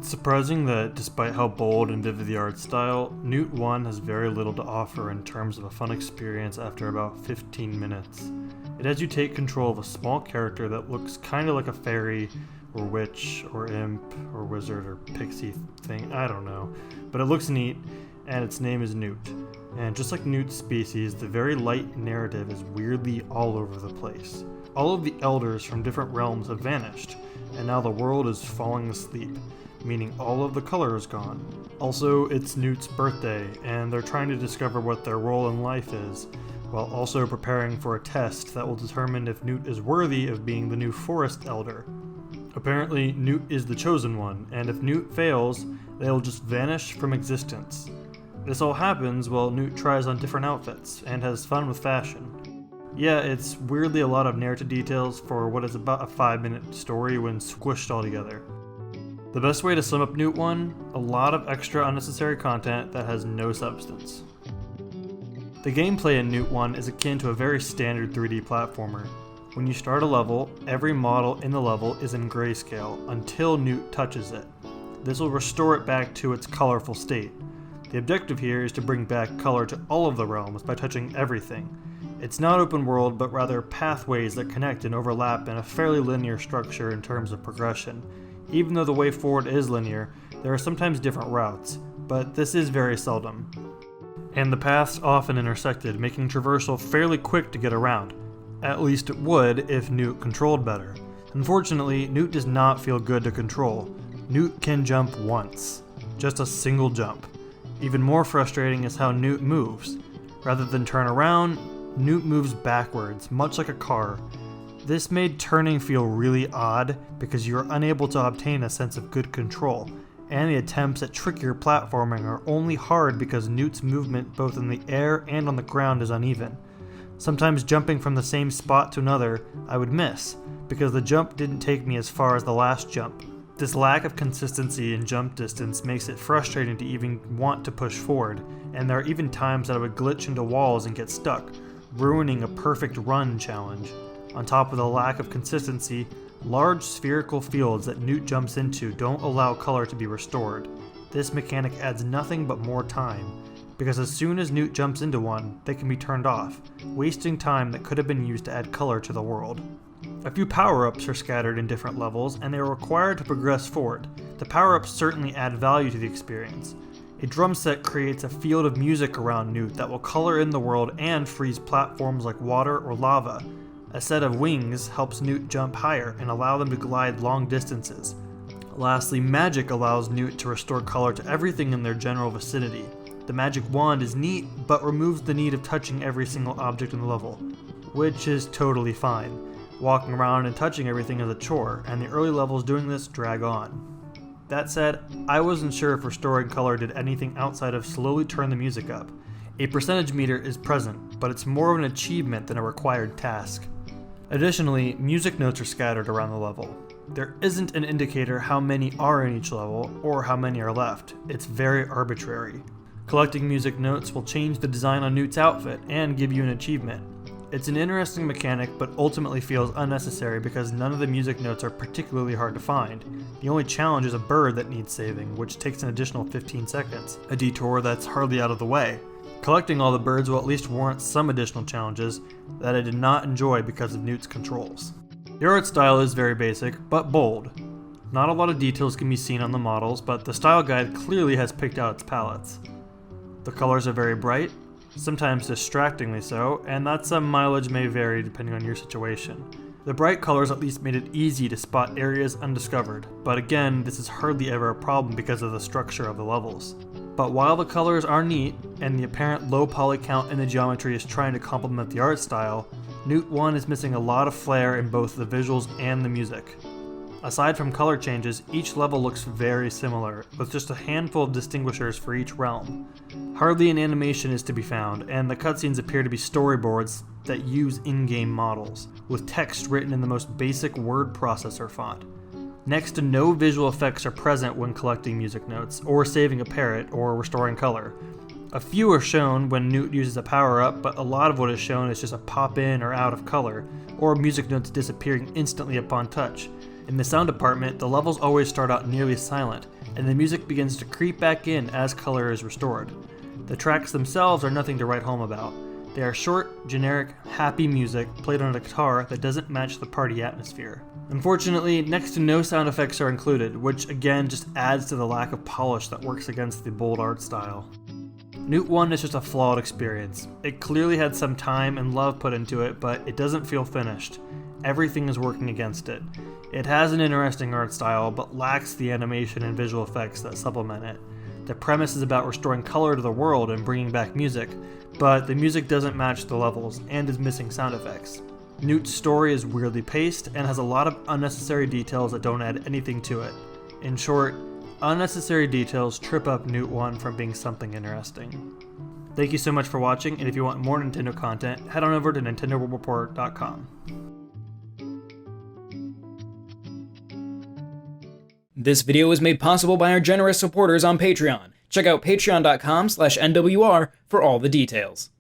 It's surprising that despite how bold and vivid the art style, Newt One has very little to offer in terms of a fun experience after about 15 minutes. It has you take control of a small character that looks kinda like a fairy, or witch, or imp, or wizard, or pixie thing, I don't know. But it looks neat, and its name is Newt. And just like Newt's species, the very light narrative is weirdly all over the place. All of the elders from different realms have vanished, and now the world is falling asleep, meaning all of the color is gone. Also, it's Newt's birthday, and they're trying to discover what their role in life is, while also preparing for a test that will determine if Newt is worthy of being the new forest elder. Apparently, Newt is the chosen one, and if Newt fails, they'll just vanish from existence. This all happens while Newt tries on different outfits, and has fun with fashion. Yeah, it's weirdly a lot of narrative details for what is about a 5-minute story when squished all together. The best way to sum up Newt One, a lot of extra unnecessary content that has no substance. The gameplay in Newt One is akin to a very standard 3D platformer. When you start a level, every model in the level is in grayscale until Newt touches it. This will restore it back to its colorful state. The objective here is to bring back color to all of the realms by touching everything. It's not open world, but rather pathways that connect and overlap in a fairly linear structure in terms of progression. Even though the way forward is linear, there are sometimes different routes, but this is very seldom. And the paths often intersected, making traversal fairly quick to get around. At least it would if Newt controlled better. Unfortunately, Newt does not feel good to control. Newt can jump once. Just a single jump. Even more frustrating is how Newt moves. Rather than turn around, Newt moves backwards, much like a car. This made turning feel really odd because you are unable to obtain a sense of good control, and the attempts at trickier platforming are only hard because Newt's movement both in the air and on the ground is uneven. Sometimes jumping from the same spot to another, I would miss, because the jump didn't take me as far as the last jump. This lack of consistency in jump distance makes it frustrating to even want to push forward, and there are even times that I would glitch into walls and get stuck, ruining a perfect run challenge. On top of the lack of consistency, large spherical fields that Newt jumps into don't allow color to be restored. This mechanic adds nothing but more time, because as soon as Newt jumps into one, they can be turned off, wasting time that could have been used to add color to the world. A few power-ups are scattered in different levels, and they are required to progress forward. The power-ups certainly add value to the experience. A drum set creates a field of music around Newt that will color in the world and freeze platforms like water or lava. A set of wings helps Newt jump higher and allow them to glide long distances. Lastly, magic allows Newt to restore color to everything in their general vicinity. The magic wand is neat, but removes the need of touching every single object in the level, which is totally fine. Walking around and touching everything is a chore, and the early levels doing this drag on. That said, I wasn't sure if restoring color did anything outside of slowly turn the music up. A percentage meter is present, but it's more of an achievement than a required task. Additionally, music notes are scattered around the level. There isn't an indicator how many are in each level, or how many are left. It's very arbitrary. Collecting music notes will change the design on Newt's outfit and give you an achievement. It's an interesting mechanic, but ultimately feels unnecessary because none of the music notes are particularly hard to find. The only challenge is a bird that needs saving, which takes an additional 15 seconds, a detour that's hardly out of the way. Collecting all the birds will at least warrant some additional challenges that I did not enjoy because of Newt's controls. The art style is very basic, but bold. Not a lot of details can be seen on the models, but the style guide clearly has picked out its palettes. The colors are very bright, sometimes distractingly so, and that some mileage may vary depending on your situation. The bright colors at least made it easy to spot areas undiscovered, but again, this is hardly ever a problem because of the structure of the levels. But while the colors are neat, and the apparent low poly count in the geometry is trying to complement the art style, Newt One is missing a lot of flair in both the visuals and the music. Aside from color changes, each level looks very similar, with just a handful of distinguishers for each realm. Hardly an animation is to be found, and the cutscenes appear to be storyboards that use in-game models, with text written in the most basic word processor font. Next to no visual effects are present when collecting music notes, or saving a parrot, or restoring color. A few are shown when Newt uses a power-up, but a lot of what is shown is just a pop in or out of color, or music notes disappearing instantly upon touch. In the sound department, the levels always start out nearly silent, and the music begins to creep back in as color is restored. The tracks themselves are nothing to write home about. They are short, generic, happy music played on a guitar that doesn't match the party atmosphere. Unfortunately, next to no sound effects are included, which again just adds to the lack of polish that works against the bold art style. Newt One is just a flawed experience. It clearly had some time and love put into it, but it doesn't feel finished. Everything is working against it. It has an interesting art style, but lacks the animation and visual effects that supplement it. The premise is about restoring color to the world and bringing back music, but the music doesn't match the levels and is missing sound effects. Newt's story is weirdly paced and has a lot of unnecessary details that don't add anything to it. In short, unnecessary details trip up Newt One from being something interesting. Thank you so much for watching, and if you want more Nintendo content, head on over to NintendoWorldReport.com. This video was made possible by our generous supporters on Patreon. Check out patreon.com/NWR for all the details.